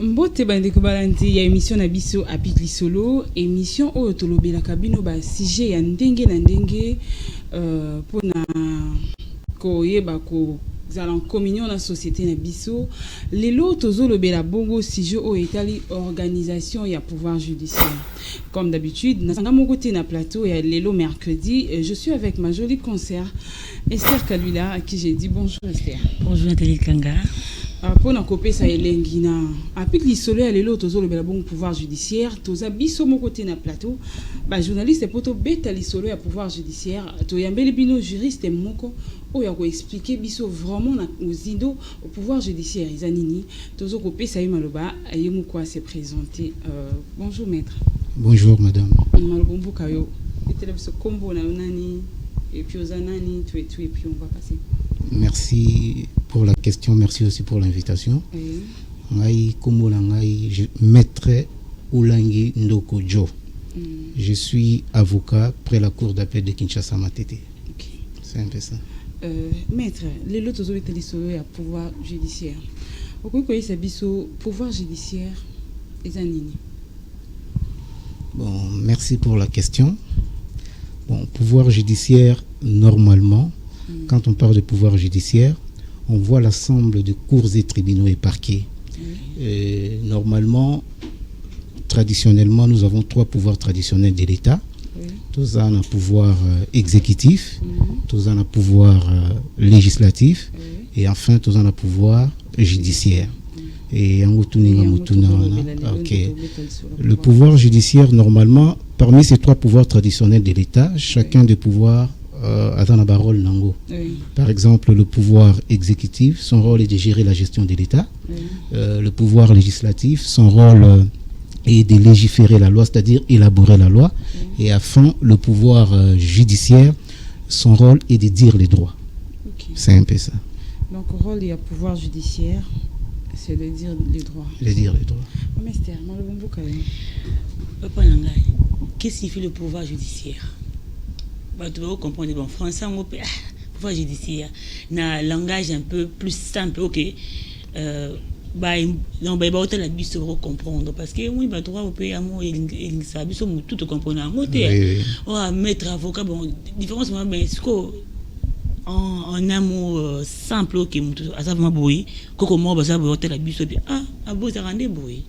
Mbote bandeko balandi ya émission na biso apikli solo émission oyo tolobela kabino ba sujet ya ndenge na ndenge pona koyeba ko zala en communion na société na biso lelo tozolobela bongo sujet oyo etali organisation ya pouvoir judiciaire. Comme d'habitude na moko te na plateau ya lelo mercredi, je suis avec ma jolie consoeur Esther Kalula à qui j'ai dit bonjour Esther. Bonjour Nathalie Kanga. Pour na kopesa elengi na apik lisolo ya lelo tozolobela bon pouvoir judiciaire toza biso moko te na plateau ba journaliste poto beta lisolo ya pouvoir judiciaire to yambeli bino juriste moko oyo ko expliquer biso vraiment na ozindo au pouvoir judiciaire izanini tozo kopesa ye maloba ayemu kwa se présenter. Bonjour maître. Bonjour madame. Malobo mbuka yo etele biso kombo na nani et puis ozanani tout et puis on va passer. Merci pour la question, merci aussi pour l'invitation. Oui. Maître Oulangi Ndoko Jo. Je suis avocat près la cour d'appel de Kinshasa Matete. Okay. C'est un peu ça. Maître, les lots de l'histoire à pouvoir judiciaire. Pourquoi il s'habille au pouvoir judiciaire et Zanini? Bon, merci pour la question. Bon, pouvoir judiciaire, normalement, quand on parle de pouvoir judiciaire, on voit l'ensemble de cours et tribunaux et parquets. Normalement, traditionnellement, nous avons trois pouvoirs traditionnels de l'État. Tous ont un pouvoir exécutif, tous ont un pouvoir législatif, et enfin, tous ont un pouvoir judiciaire. Et le pouvoir judiciaire, normalement, parmi ces trois pouvoirs traditionnels de l'État, chacun des pouvoirs par exemple, le pouvoir exécutif, son rôle est de gérer la gestion de l'État. Le pouvoir législatif, son rôle est de légiférer la loi, c'est-à-dire élaborer la loi. Et enfin, le pouvoir judiciaire, son rôle est de dire les droits. Okay. C'est un peu ça. Donc, le rôle du pouvoir judiciaire, c'est de dire les droits. De dire les droits. Qu'est-ce qui fait le pouvoir judiciaire? Tu vas comprendre, bon, français, on peut pouvoir judiciaire, na langage un peu plus simple, ok. Non, la bise comprendre parce que oui, droit au pays, il s'abuse tout comprendre. On mettre avocat, bon, différence, mais ce en un mot simple, ok, à ça, boui, comment ça va la bise, à beau, ça rendait boui.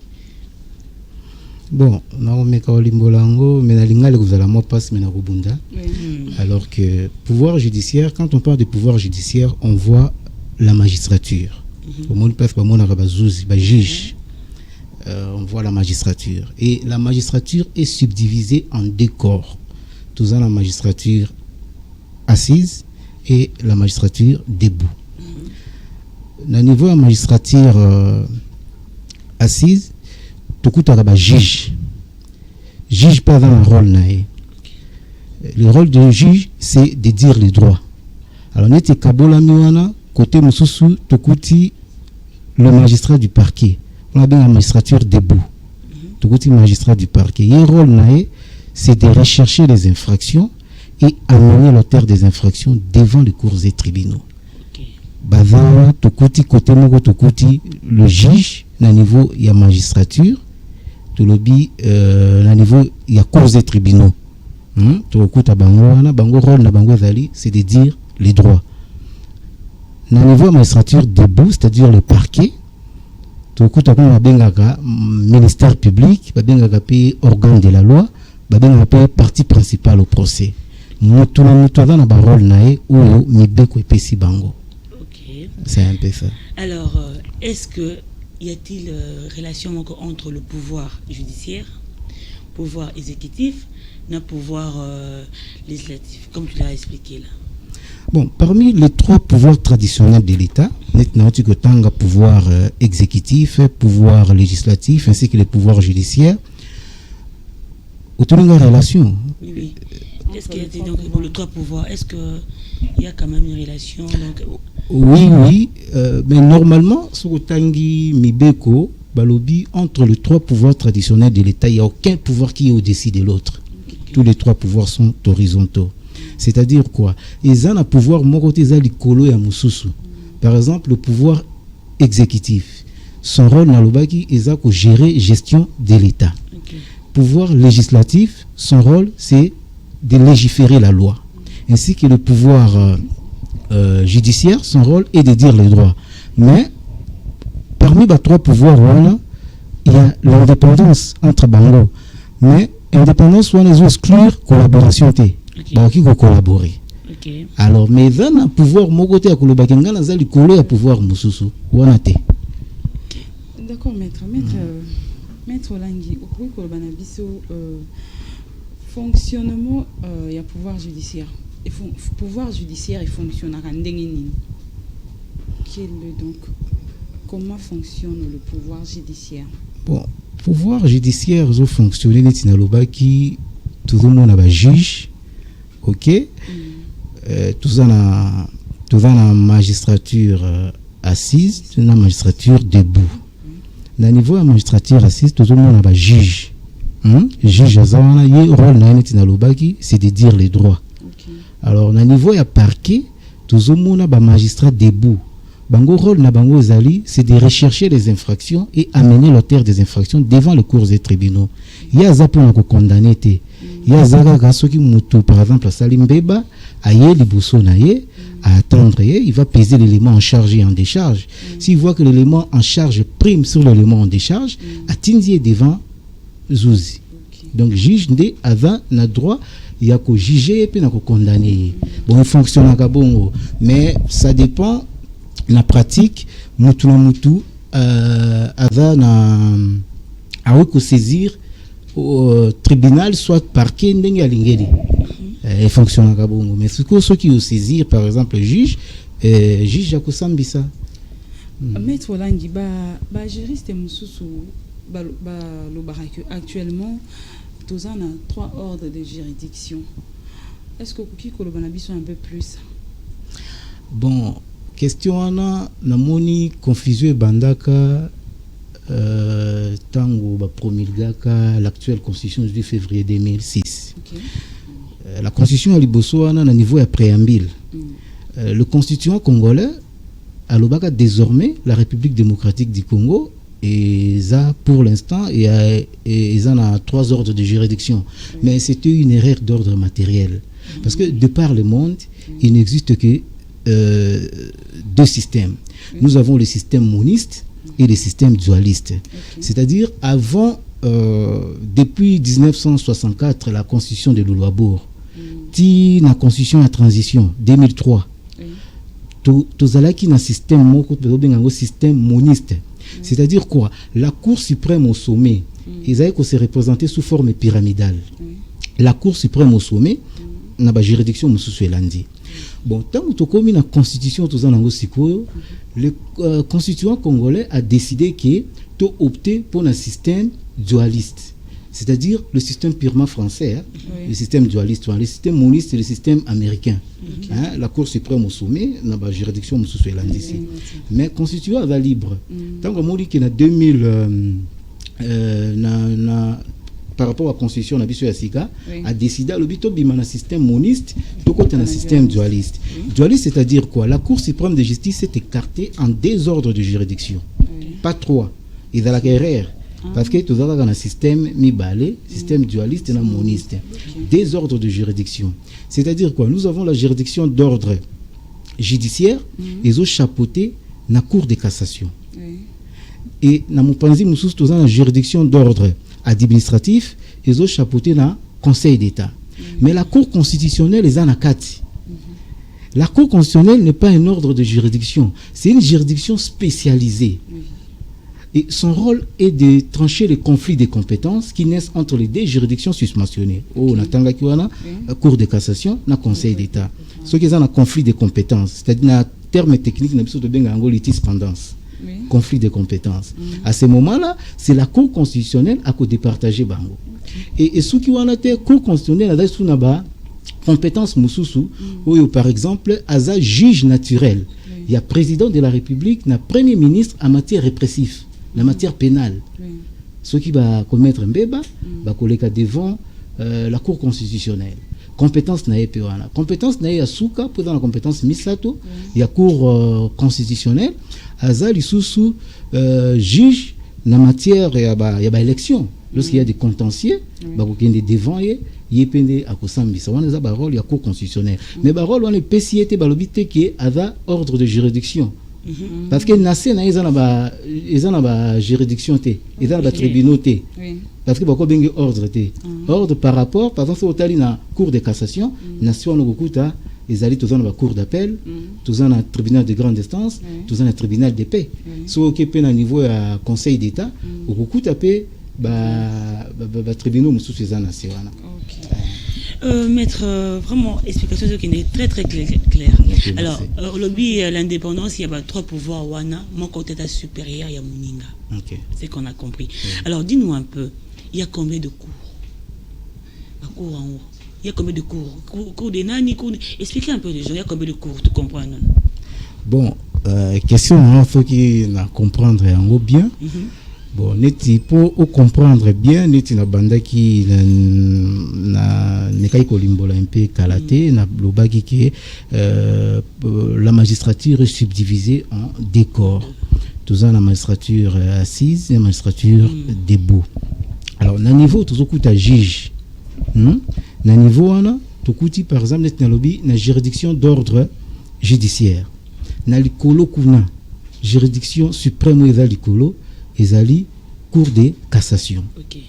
Bon, mais alors que pouvoir judiciaire, quand on parle de pouvoir judiciaire, on voit la magistrature. Juge. On voit la magistrature. Et la magistrature est subdivisée en deux corps. Tout ça, la magistrature assise et la magistrature debout. Au niveau de la magistrature assise, juge. Juge pas dans le rôle naïe. Le rôle du juge, c'est de dire les droits. Alors, nous sommes Kabola Miwana, côté Moussoussou, Tokuti, le magistrat du parquet. On a bien la magistrature debout. Tokuti, magistrat du parquet. Le rôle naïe, c'est de rechercher les infractions et amener l'auteur des infractions devant les cours et tribunaux. Bazara, Tokuti, côté Mogo, Tokuti, le juge, au niveau de la magistrature, tout le lobby, au niveau il y a cours et tribunaux. C'est de dire les droits. Au niveau de la magistrature debout, c'est-à-dire le parquet, tout le ministère public, organe de la loi, partie principale au procès. C'est un peu ça. Alors, est-ce que y a-t-il relation entre le pouvoir judiciaire, pouvoir exécutif, et pouvoir législatif, comme tu l'as expliqué là? Bon, parmi les trois pouvoirs traditionnels de l'État, maintenant tu as pouvoir exécutif, pouvoir législatif, ainsi que le pouvoir judiciaire. Autour de la relation. Oui. Est-ce qu'il y a donc pour les trois pouvoirs, est-ce qu'il y a quand même une relation donc... Oui, mais normalement, sur Tangi Mibeko, Balobi, entre les trois pouvoirs traditionnels de l'État, il n'y a aucun pouvoir qui est au-dessus de l'autre. Tous les trois pouvoirs sont horizontaux. C'est-à-dire quoi? Ils ont un pouvoir, par exemple, le pouvoir exécutif. son rôle dans l'obaki est de gérer gestion de l'État. Okay. Pouvoir législatif, son rôle c'est de légiférer la loi, ainsi que le pouvoir judiciaire, son rôle est de dire les droits. Mais parmi les trois pouvoirs, il y a l'indépendance entre bango. Mais indépendance, on les exclure collaboration. Qui collaborer. Okay. Alors, mais dans un pouvoir, mon côté à Kolobakanga, dans un collègue à pouvoir Moussousou. D'accord, maître Olangi, au Kolobanabiso, fonctionnement, il y a pouvoir judiciaire. Et pouvoir judiciaire et fonctionnaire. Donc, comment fonctionne le pouvoir judiciaire? Bon, pouvoir judiciaire, ils ont fonctionné, qui tout le monde a un juge, ok? Tout ça dans la magistrature assise, tout dans la magistrature debout. Dans le niveau de la magistrature assise, tout le monde a un juge. Juge, c'est de dire les droits. Alors, dans le niveau de parquet, tout le monde a un magistrat debout. Bango rôle na bango zali, c'est de rechercher les infractions et amener l'auteur des infractions devant les cours des tribunaux. Il y a ça pour condamner. Il y a ça qui mutu par exemple à Salimbeba, aye libuso naye, à attendre, il va peser l'élément en charge et en décharge. S'il voit que l'élément en charge prime sur l'élément en décharge, atteindre devant Zouzi. Donc juge ndé avant na droit il y a qu'au juger et puis na condamner. Bon, il fonctionne à Gabongo, mais ça dépend. La pratique, mutu avant à saisir au tribunal soit parquet ndenge alingeli et fonctionne à Gabongo. Mais ce qui au saisir par exemple juge à Kosambisa. Maître Olangi, juriste Moussousou actuellement tous en a 3 ordres de juridiction. Est-ce que Kuki Kolobanabi sont un peu plus? Bon. Question ana namoni confusion bandaka tango ba promulgaka l'actuelle constitution du février 2006. Okay. La constitution à liboso ana na niveau ya préambule. Le constituant congolais alobaka désormais la République démocratique du Congo et ça pour l'instant ils en a 3 ordres de juridiction. Mais c'était une erreur d'ordre matériel parce que de par le monde il n'existe que 2 systèmes. Nous avons le système moniste et le système dualiste. C'est-à-dire, avant, depuis 1964, la constitution de Louloabour, la constitution à transition, 2003, tout ça qui est un système moniste. C'est-à-dire quoi? La Cour suprême au sommet, ils avaient se représenter sous forme pyramidale. La Cour suprême au sommet, n'a pas juridiction Moussoussouelandi. Bon, tant que tu as la constitution, le constituant congolais a décidé que tu opté pour un système dualiste. C'est-à-dire le système purement français, le système dualiste, le système moniste et le système américain. La Cour suprême au sommet, n'a pas juridiction ici. Mais constituant va libre. Tant que moi, qu'il y a 2000, par rapport à la constitution a décidé à l'obito bimana système moniste, tout côté un système dualiste. Dualiste, c'est-à-dire quoi? La Cour suprême de justice s'est écartée en 2 ordres de juridiction, pas 3. Et dans la guerre, parce que tout ça dans un système mi-balé, système dualiste et moniste. 2 ordres de juridiction. C'est-à-dire quoi? Nous avons la juridiction d'ordre judiciaire, ils ont chapeauté la Cour de cassation. Et dans mon panzi, nous avons la juridiction d'ordre administratif, ils ont chapeauté dans le Conseil d'État. Mais la Cour constitutionnelle est en akati. La Cour constitutionnelle n'est pas un ordre de juridiction, c'est une juridiction spécialisée. Et son rôle est de trancher les conflits de compétences qui naissent entre les 2 juridictions susmentionnées. On a la Cour de cassation, le Conseil d'État. Ce qui est un conflit de compétences, c'est-à-dire un terme technique, on a litispendance. Conflit de compétences. À ce moment-là, c'est la Cour constitutionnelle à départager Bango. Et ce qui a été Cour constitutionnelle a des compétences Moussoussou, où par exemple, Aza juge naturel. Il y a président de la République, il y a premier ministre en matière répressive, en matière pénale. Ce qui va commettre un béba, va coller devant la Cour constitutionnelle. compétence na ye pe wana compétence na ye ya suka pour dans la compétence misato ya cour constitutionnelle aza lisusu juge na matière ya ba élection lorsqu'il y a des contentieux bakokende devant ye yepende akosambisa wana eza ba rôle ya cour constitutionnelle mais ba rôle wana pesi ete balobi te ke aza ordre de juridiction parce que nase na eza na ba juridiction te eza na ba tribunaux te parce que bako bengi ordre te ordre par rapport par exemple otali na cour de cassation nation no kokuta ezali tozana ba cour d'appel tozana tribunal de grande instance tozana tribunal de paix so ke pe na niveau ya conseil d'état okokuta pe ba tribunal mususu ezana se wana. Maître, vraiment, explication qui est très très claire. Okay, alors, au lobby, l'indépendance, il y a 3 pouvoirs. Wana, mon côté supérieur, il y a Moninga. Okay. C'est qu'on a compris. Okay. Alors, dis-nous un peu, il y a combien de cours? Un cours en haut. Il y a combien de cours? Cours des nani, expliquez un peu les gens, il y a combien de cours, tu comprends, non? Bon, question, il faut qu'il comprendre en haut bien. Bon, neti pour comprendre bien, neti na banda qui na nekai kolimbola un peu kalaté na lobaki que la magistrature est subdivisée en 2 corps. Tout ça la magistrature assise et la magistrature debout. Alors na niveau tozokuta juge. Na niveau wana tokuti par exemple net na lobby na juridiction d'ordre judiciaire. Na likolo kuna juridiction suprême eza likolo ezali cour de cassation. Okay.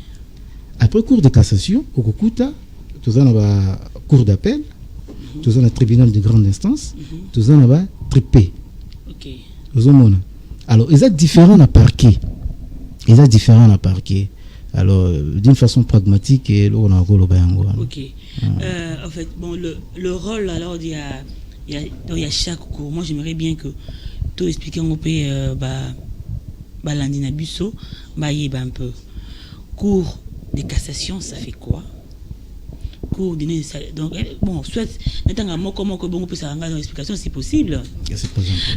Après cour de cassation, au Kokuta, tout en a cour d'appel, tout en a tribunal de grande instance, tout en a tripé. Okay. Alors, ils sont différents à parquet. Alors, d'une façon pragmatique, on a un ok. En fait, bon, le rôle, alors, il y a chaque cours. Moi, j'aimerais bien que tout expliquer un peu, Balandina Busso, un peu. Cours de cassation, ça fait quoi? Cours de donc bon, soit comment on peut s'arranger dans l'explication si possible.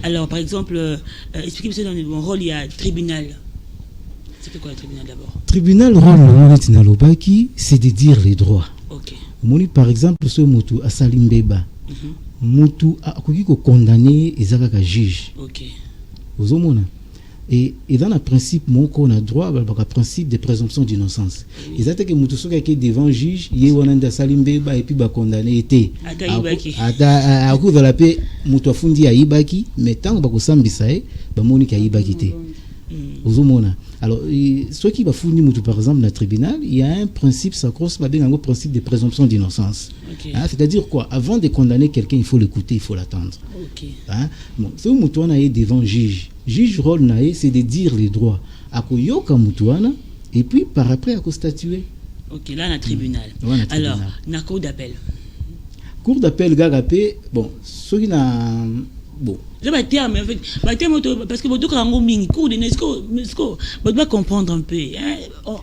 Alors par exemple, expliquez-moi dans mon rôle, il y a tribunal. C'est quoi le tribunal d'abord? Tribunal rôle c'est de dire les droits. OK. Moni par exemple ce mutu a Salimbeba. Mutu a condamné ezaka juge. OK. Ozomona. Et dans le principe, on a droit au principe de présomption d'innocence. Ils ont dit que Moutoussou qui est devant le juge, il y a un Salimbeba et puis condamné était. À cause de la paix, Moutouafundi a Ibaki, mais tant que Bakosambi Sae, Bamonik a Ibaki te. Alors, ceux qui va fournir Moutou par exemple dans le tribunal, il y a un principe sacro, un principe de présomption d'innocence. Okay. C'est-à-dire quoi? Avant de condamner quelqu'un, il faut l'écouter, il faut l'attendre. Okay. Bon, ce Moutou est devant le juge. Juge rôle nae, c'est de dire les droits. À Koyoka Moutouana, et puis par après à statuer. Ok, là, on a tribunal. Alors, on a cour d'appel. Cour d'appel, Gagapé, bon, ceux qui n'a. Bon. Je vais terme, en fait. Parce que vous doit comprendre un peu.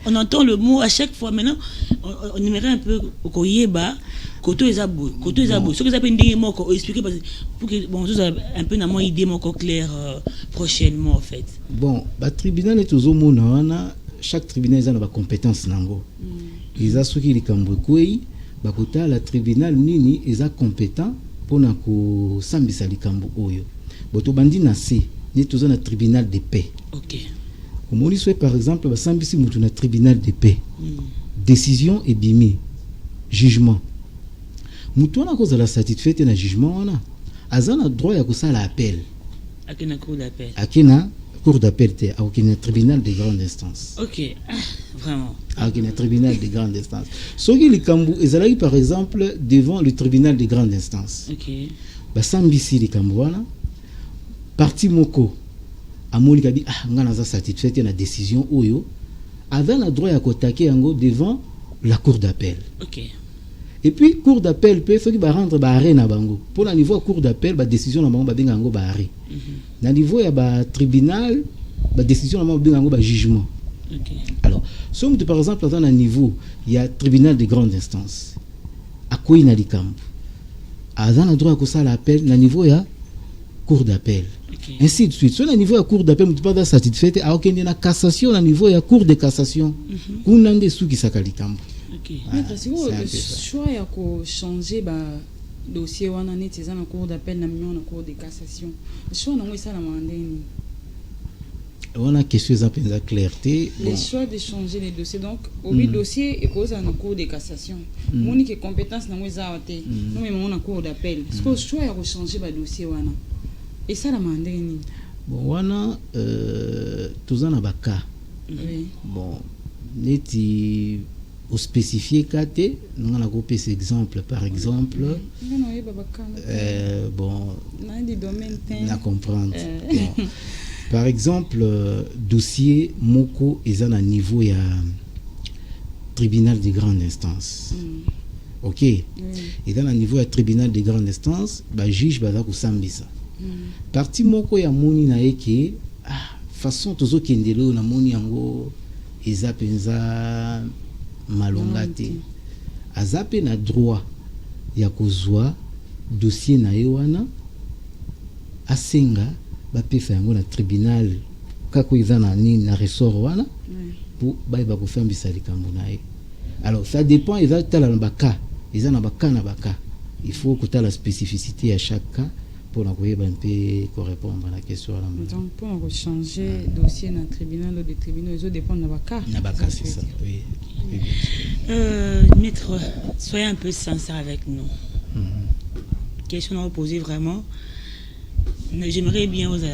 On entend le mot à chaque fois. Maintenant, on aimerait un peu Koyeba, Koto Ezabou. Ce que ça peut dire, expliquer pour que bon, un peu une idée claire prochainement, en fait. Bon, le tribunal est aux hommes, chaque tribunal a une compétence. Ils ont ceux qui les Camboué, la tribunal nini, ils sont compétents pour que Sambisa likambo oyo. Boto bandi na se, ni toza na tribunal de paix. OK. Comme on par exemple, Sambisi mutu na tribunal de paix. Décision et bimi. Jugement. Mutu na cause la satisfaite na jugement na. Azana droit ya kosala appel. Akena cour d'appel. Akena cour d'appel te, akena tribunal de grande instance. OK. Vraiment. Akena tribunal de grande instance. Soki likambo ezalaki par exemple devant le tribunal de grande instance. OK. Basambisi likambo wana parti moko amoni kabi ngana za satisfait na décision oyo avait le droit à attaquer yango devant la cour d'appel. OK. Et puis cour d'appel peut faut qu'il va rendre ba arrêt na bango. Pour le niveau cour d'appel ba décision na bango ba benga yango ba arrêt. Na niveau ya ba tribunal ba décision na bango benga yango ba jugement. OK. Alors, somme par exemple dans un niveau, il y a tribunal de grande instance. À quoi il a likambo. À dans le droit à ça l'appel na niveau ya cour d'appel. Okay. Ainsi de suite. Sur le niveau de la cour d'appel, tu pas satisfait, à aucun niveau cassation, au niveau de la cour de cassation. Kunande sou qui sakalikambo. Ok. Maître, c'est quoi c'est un le peu ça. choix ya ko changer ba dossier wana neti eza na cour d'appel na mignon na cour de cassation le choix nango esalama ndeni On a question eza mpenza clarté. le Bon, choix de changer les dossiers donc obi dossier ekozala na cour de cassation moni ke compétence nango eza awa te nomema na cour d'appel siko choix ya kochanger badossier wana esalama ndeni bon wana toza na baka. oui. Bon, neti au spécifier kate, nous on a coupé cet exemple par exemple. nga na oyeba bakana Bon, na di domaine te na comprendre. Bon. Par exemple, dossier moko eza na niveau ya tribunal de grande instance. Ok. oui. Eza na niveau ya tribunal de grande instance, ba juge baza kusambisa. Parti moko ya moni na eke façon tozo kendelo na moni yango eza penza malonga te. Azape na droit ya kozwa dossier na ye wana asenga bapesa yango na tribunal kako eza na nini na ressort wana pour bayeba kofambisa likambo na ye. Alors ça dépend eza tala na baka eza na baka na baka, il faut kotala la spécificité à chaque cas pour na koyeba mpe korépondre na question wana. Donc pour changer dossier na tribunal ou des tribunaux ils dépendent na baka C'est ça, oui. Oui, Maître, soyez un peu sincère avec nous. Question à vous poser vraiment. Mais j'aimerais bien vous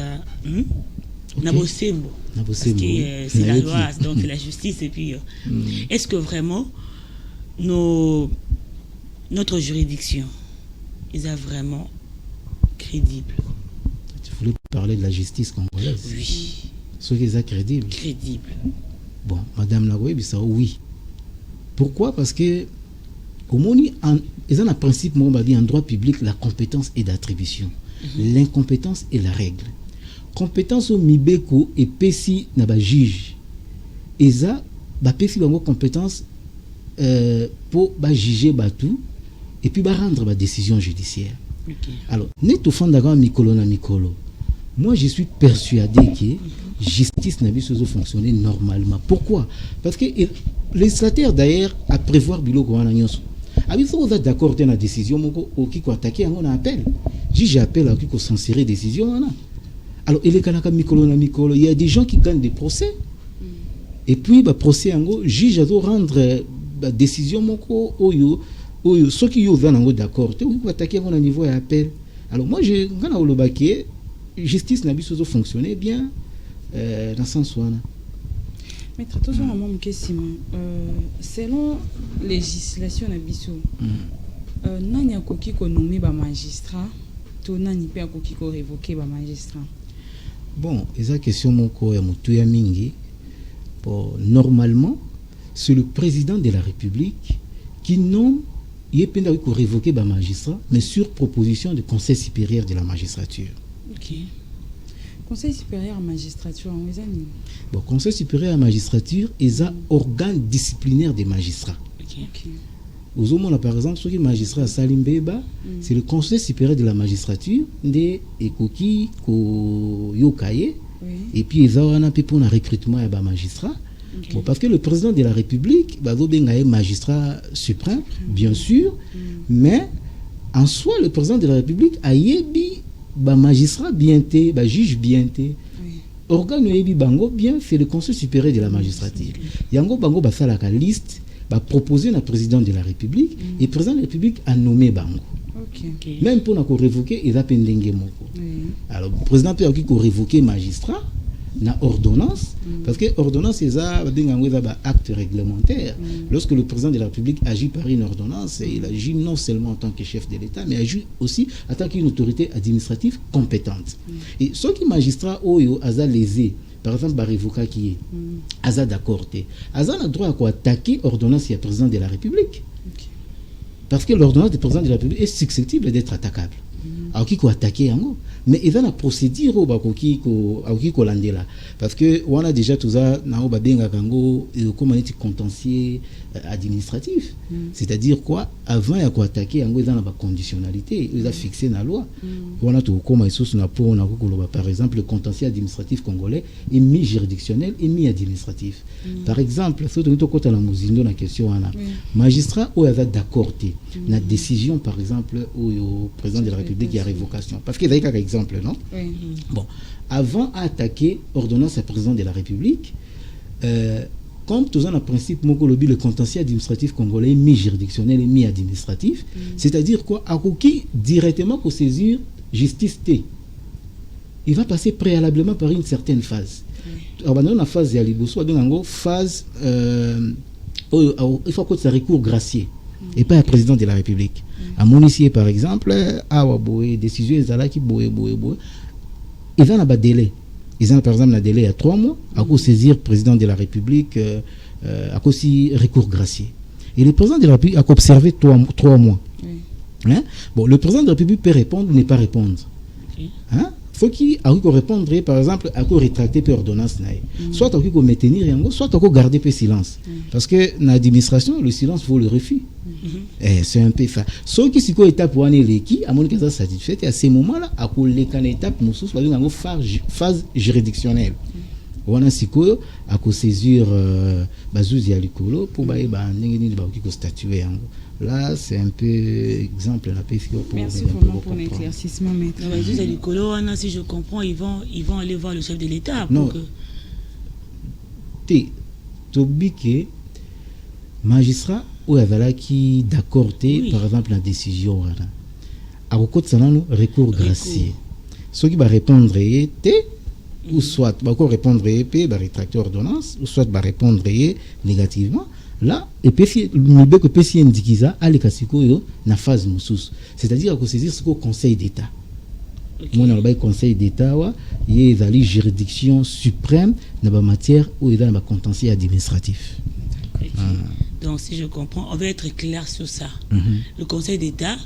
Nabosembo. Parce que c'est la loi, donc c'est la justice. Et puis, est-ce que vraiment notre juridiction est vraiment crédible? Tu voulais parler de la justice congolaise? Oui. Ce qui est crédible. Crédible. Bon, Madame Lagoye, ça oui. Pourquoi? Parce que au moins, ils ont un principe, on va dire en droit public, la compétence est d'attribution. L'incompétence est la règle. Compétence au mibeko et pesi na ba juge. Eza ba pesi bango compétence pour ba juger batou et puis ba rendre ba décision judiciaire. Okay. Alors, net au fond d'accord mikolo na mikolo. Moi, je suis persuadé que justice n'a pas fonctionner normalement. Pourquoi? Parce que le législateur d'ailleurs a prévoir biloko wana nyonso. Abi faut vous d'accord avec la décision moko oki ko attaquer on appelle. Juge appelle à qui ko censurer décision wana. Alors, il est mikolo na mikolo, il y a des gens qui gagnent des procès. Et puis ba procès ango juge doit rendre ba décision moko oyo ceux qui yo vont d'accord, tu ko attaquer on niveau à appel. Alors moi je ngana olobaki justice n'a pas fonctionné bien dans ce sens là. Maître, toujours un moment question. Selon législation na biso, nani akoki ko nommer ba magistrat, to nani pe akoki ko révoquer ba magistrat. Bon, esa question moko ya mutu ya mingi. Bon, normalement, c'est le président de la République qui nomme il peut révoquer ba magistrat, mais sur proposition du Conseil supérieur de la magistrature. Ok. Conseil supérieur à magistrature, on les a mis. Bon, Conseil supérieur à magistrature est un organe disciplinaire des magistrats. Ok. Aux hommes, par exemple, ceux qui magistrats à Salimbeba, c'est le Conseil supérieur de la magistrature, de Ekoki, Yokaye, et puis ils ont un peu pour un recrutement à magistrat. Bon, parce que le président de la République, magistrat suprême, bien sûr, mais en soi, le président de la République a yébi magistrat bien té, juge bien té. Organe yébi bango bien, c'est le Conseil supérieur de la magistrature. Yango bango basala la liste, proposer au président de la République, et le président de la République a nommé bango. Okay. Même pour nous révoquer, il a pendengé moko. Alors, le président peut révoquer magistrat na ordonnance, parce que ordonnance c'est un acte réglementaire. Lorsque le président de la République agit par une ordonnance, il agit non seulement en tant que chef de l'État, mais agit aussi en tant qu'une autorité administrative compétente. Et ceux qui magistrats oyo aza lésé, par exemple, Barivoka qui est aza d'accord, aza a droit à attaquer ordonnance du président de la République. Parce que l'ordonnance du président de la République est susceptible d'être attaquable. akoki ko attaquer yango mais il va na procédure au bakoki ko landela parce que on a déjà tout ça na o babenga kango comment dit contentieux administratif c'est-à-dire quoi avant ya ko attaquer yango ils ont la conditionnalité ils ont fixé na loi on a tout comme sous na po na ko par exemple le contentieux administratif congolais est mi-juridictionnel et mi-administratif par exemple surtout to kota na muzindo na question ana magistrat ou avait d'accord na décision par exemple au président de la République qui a révocation parce que d'ailleurs exemple non bon avant d'attaquer ordonnance à président de la République comme tous en principe mokolobi le contentieux administratif congolais mi-juridictionnel et mi-administratif c'est-à-dire quoi akoki directement pour saisir justice T il va passer préalablement par une certaine phase alors dans la phase ya liboso donc phase il faut que ça recours gracié et pas un président de la République. À Monicier, par exemple, décision ezalaki boye. Ils ont un délai. Ils ont par exemple un délai à 3 mois à cause saisir président de la République à cause si recours gracié. Et le président de la République a observé 3 mois. Hein? Bon, le président de la République peut répondre ou ne pas répondre. Hein? Faut qu'il répondre par exemple à quoi rétracter per ordonnance soit à quoi maintenir yango soit à quoi garder peu silence parce que dans l'administration le silence vaut le refus c'est un peu ça ce qui c'est quoi étape pour aller l'équipe à mon cas ça satisfait et à ces moments là à quoi les can étape musus par exemple phase juridictionnelle on a siko à quoi saisir bazuzi ya likolo pour ba ndenge ni ba ko statuer yango. Là, c'est un peu exemple. Merci vraiment pour l'éclaircissement, maître. Si je comprends, ils vont aller voir le chef de l'État. Non. Tobike, magistrat, ou qui d'accord, par exemple, la décision. À côté de ça, recours gracié. Ceux qui vont répondre, ou soit va répondre, va rétracter ordonnance, ou soit va répondre négativement. Là et puis le que peut s'y indiquer ça à l'écasiko yo na phase musus c'est-à-dire que saisir ce conseil d'état mon on le conseil d'état wa y a la juridiction suprême dans la matière où il y a le contentieux administratif. Donc si je comprends, on va être clair sur ça. Le Conseil d'État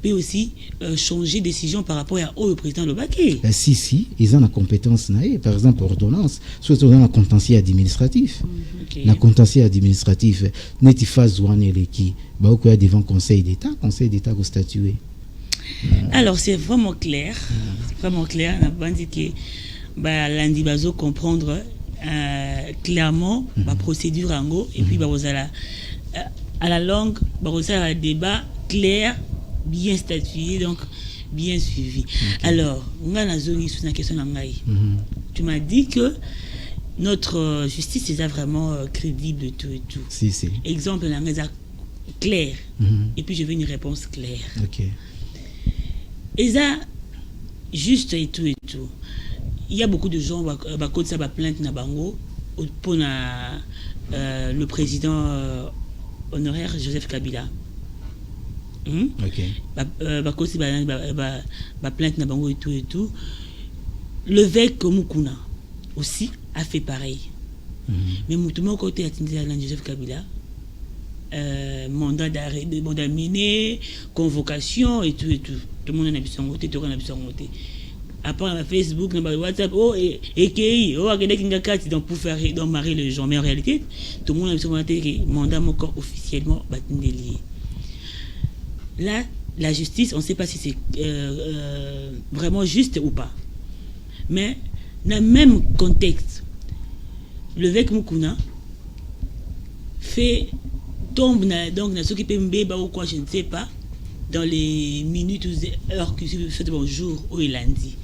peut aussi changer de décision par rapport au président Lobaki. Si, ils ont la compétence, par exemple, ordonnance, soit ils ont la contentieux administratif. La contentieux administratif, n'est pas phase où on est qui, devant Conseil d'État va statuer. Alors c'est vraiment clair, on a dit que lundi bazo comprendre clairement la procédure en go et puis à la longue un débat clair, bien statué, donc bien suivi. Alors on a une question tu m'as dit que notre justice est vraiment crédible et tout. Si. Exemple clair et puis je veux une réponse claire. Et ça juste et tout. Il y a beaucoup de gens qui ont plainte na bango pour le président honoraire Joseph Kabila. Plainte na bango et tout. L'évêque Mukuna aussi a fait pareil. Mais mon côté a Joseph Kabila mandat d'arrêt, mandat miné, convocation et tout. Tout le monde a besoin de tout après na Facebook, na WhatsApp, donc pour faire donc marier les gens, mais en réalité tout le monde a besoin de mandat mon corps officiellement lié. Là la justice on ne sait pas si c'est vraiment juste ou pas, mais dans le même contexte l'évêque Mukuna fait tombe donc na ce qui peut mbeba ou quoi je ne sais pas dans les minutes ou heures que c'est bonjour ou lundi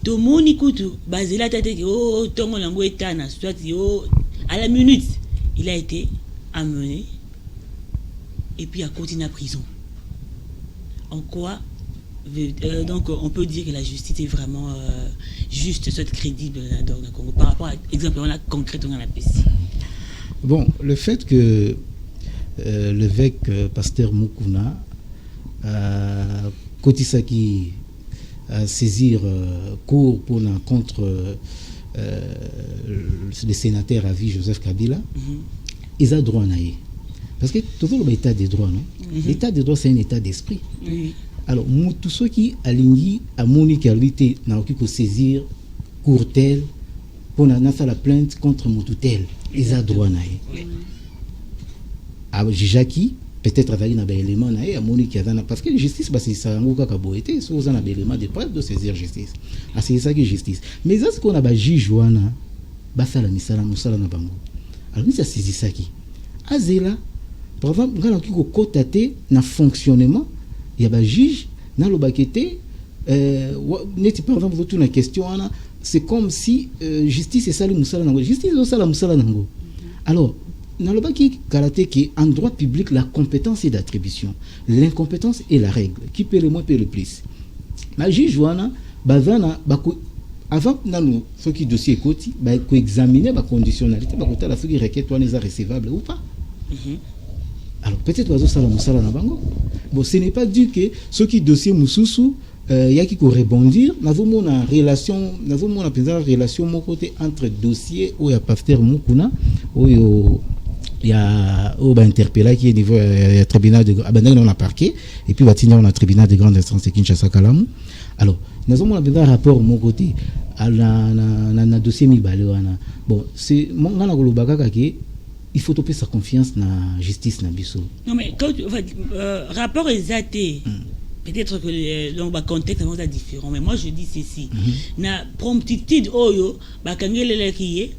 tout le monde écoute basé la tête que tout le monde est soit à la minute il a été amené et puis a continué à prison. En quoi donc on peut dire que la justice est vraiment juste, soit crédible dans le Congo par rapport à exemple on a concrètement la PC. Bon, le fait que l'évêque pasteur Mukuna Kotisaki saisir cours pour contre le sénateur à vie Joseph Kabila, ils ont droit à naïe. Parce que toujours l'état des droits, non? L'état des droits, c'est un état d'esprit. Alors mutu soki alingi amoni qualité na oki ko saisir cour tel pour na la plainte contre mutu tel eza droit na ye jijaki peut-être avec na élément na ye amoni ki azana parce que justice ba c'est ça ngo kaka boete so za na élément de preuve de saisir justice c'est ça qui justice mais est-ce qu'on a ba juge wana ba sala misala musala na bango alors ni ça saisit ça qui azela par exemple ngana ki ko kotate na fonctionnement il y a ba juge na lo bakete neti par exemple toute une question c'est comme si justice est sali musala nango justice est sala musala nango alors dans le baki karaté qui en droit public la compétence est d'attribution l'incompétence est la règle qui paie le moins paie le plus ma juge wana bazana bako avant nanu ce qui dossier koti ba ko examiner ba conditionnalité ba kota la ce qui requête wana est recevable ou pas alors peut-être oiseau sala musala na bango bon ce n'est pas dit que ce qui dossier mususu y a qui ko rebondir n'avons mon relation n'avons mon relation mon côté entre dossier ou ya pasteur mukuna ou il y a interpellé qui est niveau tribunal de abandonné on a parquet et puis bâti on a tribunal de grande instance de Kinshasa Kalamu alors nous avons un rapport mon côté à na dossier mibale wana bon c'est mon ngana ko lobaka kake il faut toper sa confiance na justice na biso non mais quand rapport exacté peut-être que le contexte est différent mais moi je dis ceci na promptitude oyo ba kangele kiye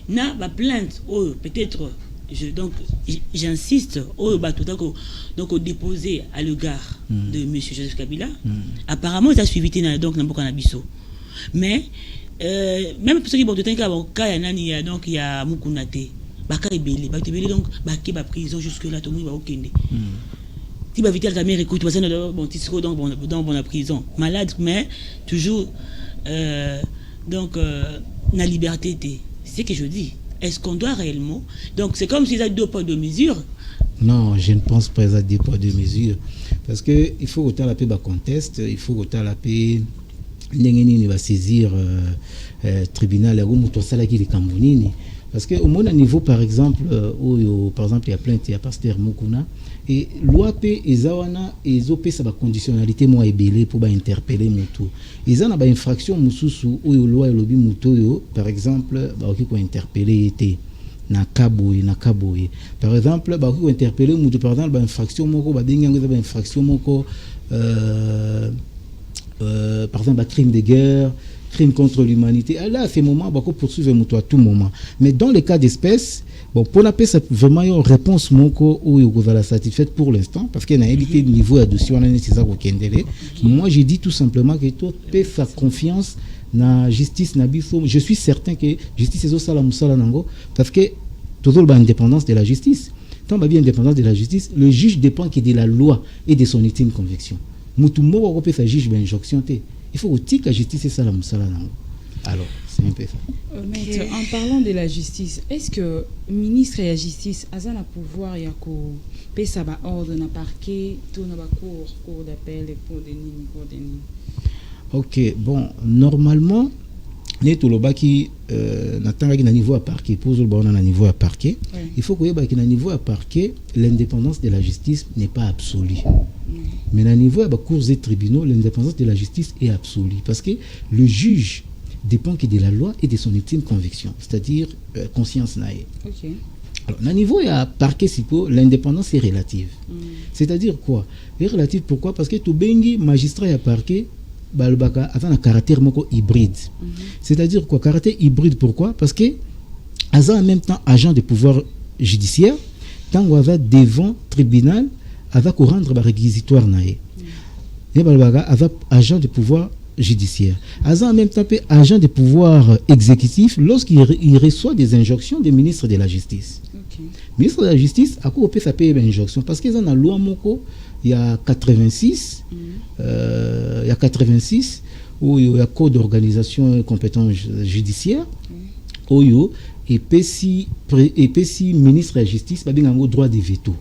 na ba plainte oyo peut-être donc j'insiste au donc au déposé à l'égard de monsieur Joseph Kabila apparemment il a suivi donc na boka na biso mais même pour ceux qui vont tenir ka ya nani ya donc il y a mukunate baka ebele donc baki ba prison jusque là tout le monde va okende si ba vital ta mère écoute parce que bon tu seras dans la prison malade mais toujours donc na liberté c'est ce que je dis. Est-ce qu'on doit réellement donc c'est comme s'ils ont deux poids deux mesures. Non, je ne pense pas à deux poids deux mesures parce que il faut autant la paix bas conteste, il faut autant la paix n'engeni va saisir tribunal ou muto sala qui les Camerounini parce que au moins niveau par exemple par exemple il y a plainte il y a pasteur Mukuna et loi p ezawana ezopé ça ba conditionnalité moi ebelé pour ba interpeller mutu ezana ba infraction mususu oyo loi elobi mutu yo par exemple ba ko interpeller été na kaboye par exemple ba ko interpeller mutu par exemple ba infraction moko ba benga ba infraction moko par exemple ba crime de guerre crime contre l'humanité là à ce moment ba ko poursuivre mutu à tout moment mais dans les cas d'espèce bon pour la paix ça vraiment une réponse moko ou yo va la satisfaite pour l'instant parce qu'il y a évité le niveau de si on a nécessaire au kendele moi j'ai dit tout simplement que tout peut faire confiance na justice na biso je suis certain que justice est au sala musala nango parce que toujours l'indépendance de la justice tant bien indépendance de la justice le juge dépend que de la loi et de son ultime conviction mutu moko ko peut faire juge ben injonction té il faut que la justice est sala musala nango alors c'est un peu ça. Maître, en parlant de la justice, est-ce que ministre de la justice a un pouvoir ya ko pesa ba ordre na parquet tout na ba cour d'appel pour des OK, bon, normalement neto lobaki natanga ki na niveau à parquet pour le bon na niveau à parquet, il faut que ba ki na niveau à parquet l'indépendance de la justice n'est pas absolue. Mais na niveau à cours et tribunaux l'indépendance de la justice est absolue parce que le juge dépend que de la loi et de son ultime conviction, c'est-à-dire conscience naïe. Okay. Alors, à niveau il y a parquet sipo, l'indépendance est relative. C'est-à-dire quoi? Elle est relative pourquoi? Parce que tout bengi magistrat et parquet balbaka avant un caractère moko hybride. C'est-à-dire quoi? Caractère hybride pourquoi? Parce que en même temps agent de pouvoir judiciaire, tant qu'on va devant tribunal, avec rendre ba réquisitoire naïe. Et balbaka avec agent de pouvoir judiciaire. En même temps, agent de pouvoir exécutif lorsqu'il reçoit des injonctions des ministres de la Justice. Okay. Ministre de la Justice, à quoi on peut faire une injonction? Parce qu'ils ont la loi Moko, il y a 86, il y a 86, où il y a code d'organisation et compétence judiciaire, où il y a ministre de la Justice, il y a un droit de veto.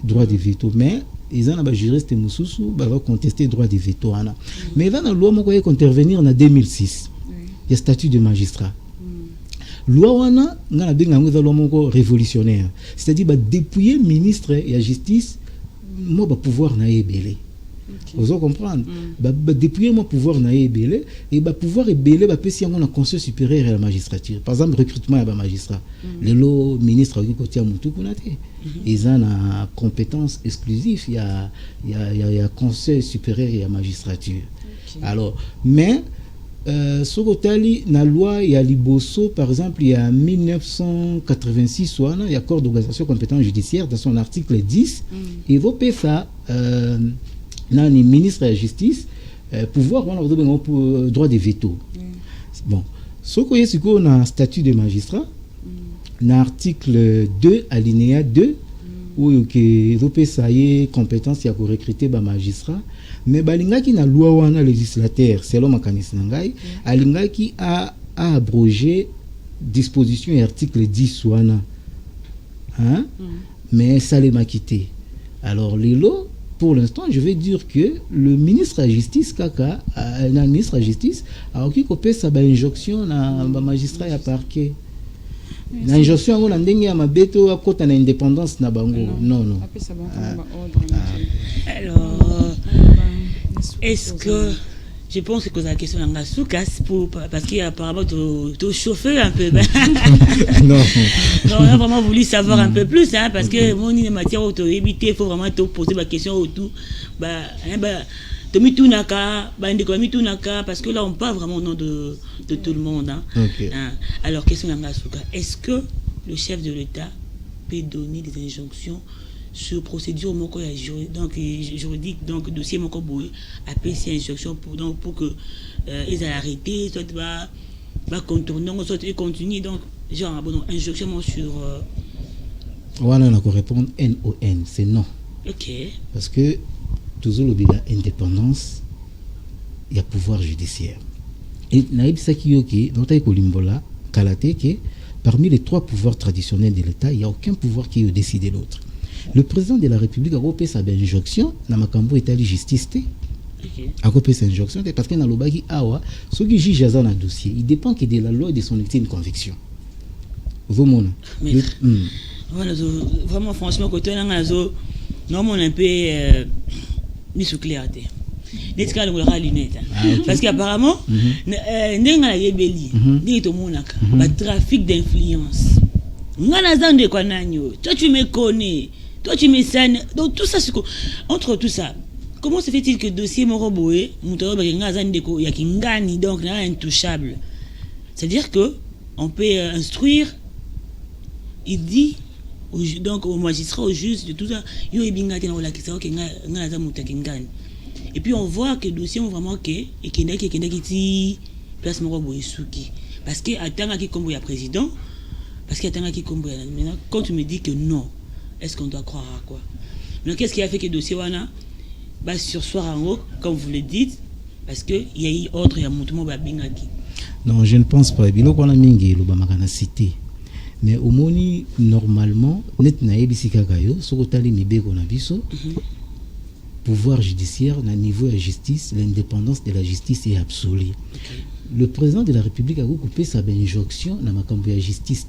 Droit de veto. Mais ils ont un juriste mususu va contester droit de veto mais dans la loi moko intervenir en 2006 il y a statut de magistrat loi wana ngana benga ngo loi moko révolutionnaire c'est-à-dire dépouiller ministre et la justice mo ba pouvoir na ebele Vous comprenez? Depuis mon pouvoir na ébélé et pouvoir ébélé si on a conseil supérieur à la magistrature. Par exemple, recrutement à magistrat. Le ministre qui côté Moutou Kunate. Ils ont une compétence exclusive. Il y a conseil supérieur à la magistrature. Alors, mais sur la loi, il y a Liboso, par exemple, il y a 1986, il y a Corps d'organisation compétence judiciaire dans son article 10. Il va payer ça. Le ministre de la Justice, pouvoir, on a droit de veto. Bon, ce qu'on a un statut de magistrat, l'article 2, alinéa 2, où il ça y est compétence, il y a pour recruter des magistrats, mais balinga qui na loi ou un législateur, selon ma mécanisme nangai, alinga qui a abrogé disposition et article 10 ou hein, mais ça les m'a quitté. Alors les lois, pour l'instant, je vais dire que le ministre de la Justice, le ministre de la Justice, a occupé sa injonction na magistrat à parquet. L'injonction on a ndenge ya mabeto à côté na indépendance na bango. Non. Alors, est-ce que je pense que la question est soukasse parce qu'il y a apparemment tout chauffé un peu. Non, on a vraiment voulu savoir un peu plus, hein, parce que mon matière auto-éviter, il faut vraiment te poser la question autour. Parce que là on parle vraiment au nom de tout le monde. Hein. Okay. Hein. Alors, question est-ce que le chef de l'État peut donner des injonctions sur procédure juridique, donc dossier moko boy appelle ces instructions pour que ils aient arrêté, soit va contourner, soit ils continuent, donc genre bon injonction sur voilà, on a répondre NON, c'est non. OK. Parce que toujours l'obéga indépendance, il y a pouvoir judiciaire. Et naïb sakiyoki nota kolimbola kalate que parmi les 3 pouvoirs traditionnels de l'État, il n'y a aucun pouvoir qui décide l'autre. Le président de la République a repéré sa injonction dans Makambo État de justice. A repéré sa injonction parce que dans le bagi awa, ce qui juge dans un dossier, il dépend que de la loi et de son ultime conviction. Vous mon. Voilà, vraiment franchement côté on a non on un peu mis sous clarté. N'est-ce pas le lunette parce qu'apparemment n'enga yebeli dit to monaka ba trafic d'influence. Ngana zande kwa nanyo. Toi tu me connais. Toi tu me sanes. Donc tout ça entre tout ça, comment se fait-il que dossier Moroboé, Moutaro Bakenga Zandeko Yakingani donc là intouchable? C'est-à-dire que on peut instruire, il dit donc au magistrat, au juge de tout ça, yo ebinga tena wala kisa ok nga za mutakingani. Et puis on voit que le dossier ont vraiment que et qui ti place Moroboé Suki parce que attanga qui comme il y a président. Parce qu'il y a qui comprend. Maintenant, quand tu me dis que non, est-ce qu'on doit croire à quoi? Donc, qu'est-ce qui a fait que le dossier wana sursoir en haut, comme vous le dites, parce qu'il y a eu ordre, il y a mouvement babingaki. Non, je ne pense pas. Bilo qu'on a mingi, l'obama cité. Mais au moni, normalement, net naebi sikakayo, sokotali mibe qu'on a biso, pouvoir judiciaire, na niveau de justice, l'indépendance de la justice est absolue. Okay. Le président de la République a coupé sa injonction dans la justice.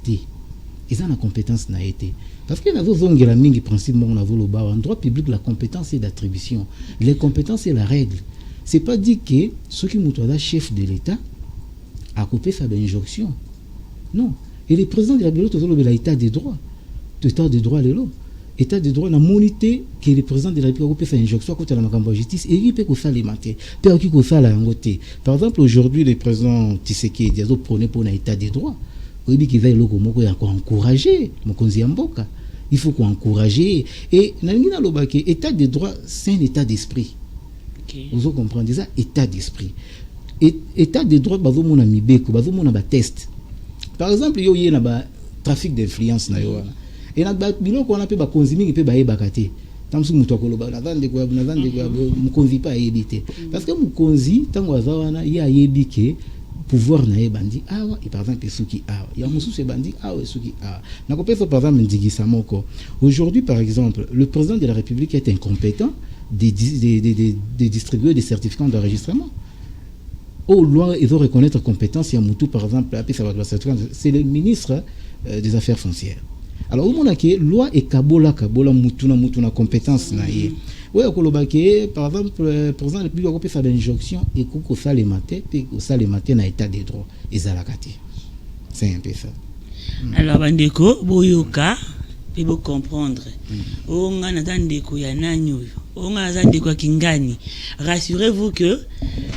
Ils ont la compétence n'a été. Parce que nous avons le principe en droit public, la compétence est d'attribution. Les compétences c'est la règle. Ce n'est pas dit que ceux qui sont chef de l'État a coupé sa injonction. Non. Et le président de la République a l'état des droits. L'état des droits, État de droit, la monité que le président de la République a fait une injonction contre la justice et il peut faire les matières. Peut faire la ngoté. Par exemple, aujourd'hui, le président Tshisekedi a prôné pour un état de droit. Il dit qu'il va encourager il faut qu'on encourage. Et l'état de droit, c'est un état d'esprit. Okay. Vous comprenez ça? État d'esprit. État de droit, il y a un test. Par exemple, il y a un trafic d'influence. Et na bilo ko na pe ba konzimi pe ba ebakate tamsu mutu akoloba na vande kwa mukonzi pa ebité parce que mukonzi tango azawana ya yebike pouvoir na ebandi awa et par exemple suki awa ya mususu ebandi awa suki awa na ko pesa par exemple ndigisa moko aujourd'hui par exemple le président de la République est incompétent de distribuer des certificats d'enregistrement. Au loi ils vont reconnaître compétence ya mutu par exemple c'est le ministre des Affaires foncières. Alors au monde que loi et kabola mutuna compétence na ye. Ouais, par exemple, président le public a fait faire injonction et qu'on ça les matins, puis ça les matins na état de droit et zalakati. C'est un peu ça. Alors bandeko boyoka et vous comprendre. On a ndeko ya nanyo. On a ndeko kingani. Rassurez-vous que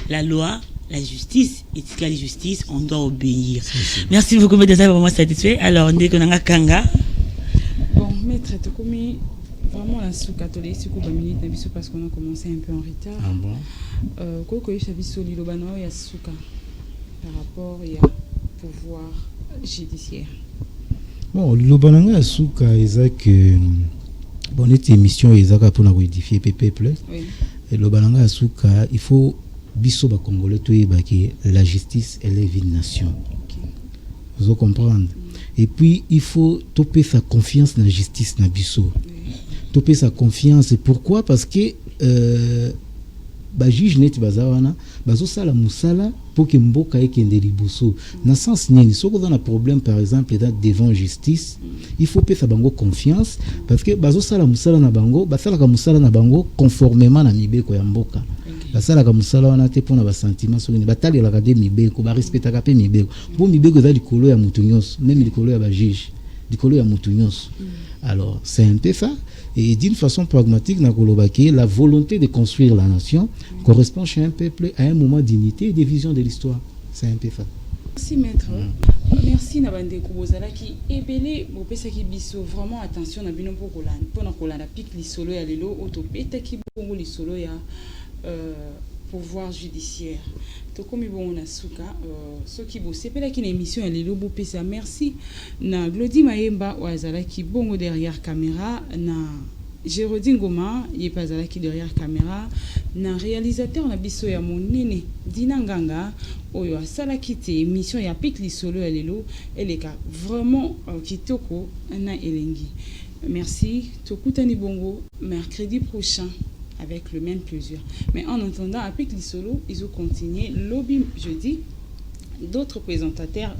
la loi, la justice, et la justice, on doit obéir. Merci beaucoup, maître, ça vraiment satisfait. Alors, ndeko nanga kanga. Bon, maître, tu comme vraiment la sous catholique, c'est quoi minute parce qu'on a commencé un peu en retard. Ah bon. Quoi il s'agit sur l'ilobano et à souka par rapport au pouvoir judiciaire. Bon, l'ilobano et souka, c'est que bon, notre émission est pour nous édifier le peuple. Oui. Et l'ilobano et souka, il faut biso ba congolais tout que la justice elle est une nation. Okay. Vous comprenez? Et puis il faut toper sa confiance dans la justice na biso. Toper sa confiance. Pourquoi? Parce que juge net bazawana bazo sala musala pour que mboka ekende liboso. Na sens nini soko dans un problème par exemple devant justice, il faut pesa bango confiance parce que bazo sala musala na bango, basala ka musala na bango conformément na mibeko ya mboka. Basala ka musala wana te pona ba sentiment so ni batali la kade mibeko ba respecta ka pe mibeko. Bo mibeko za likolo ya mutu nyonso, même likolo ya ba juge, likolo ya mutu nyonso. Alors, c'est un peu ça. Et d'une façon pragmatique, la volonté de construire la nation correspond chez un peuple à un moment d'unité et de vision de l'histoire. C'est un peu ça. Merci, maître. Merci, Nabande Koubozala, qui est belé, qui biso vraiment attention à Bino Pokolan. Pendant qu'on a pique les solos à l'élo, autopéta qui bongo les solos à pouvoir judiciaire. To comme bon na souka ce qui bosse c'est pas qui émission elle est lobo pesa merci na Glody Mayemba oazala qui bongo derrière caméra na Jérôme Ngoma il pas là qui derrière caméra na réalisateur na biso ya monene dinanganga oyo asala kite émission ya pique li solo elelo eleka vraiment kitoko na elengi merci tokutani bongo mercredi prochain avec le même plaisir. Mais en attendant, avec les solos, ils ont continué. Lobby jeudi, d'autres présentateurs,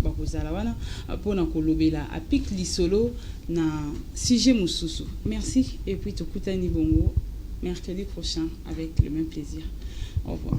pour nous lobby là, avec les solos, na sujet Moussousou. Merci et puis Tokutani Bongo, mercredi prochain avec le même plaisir. Au revoir.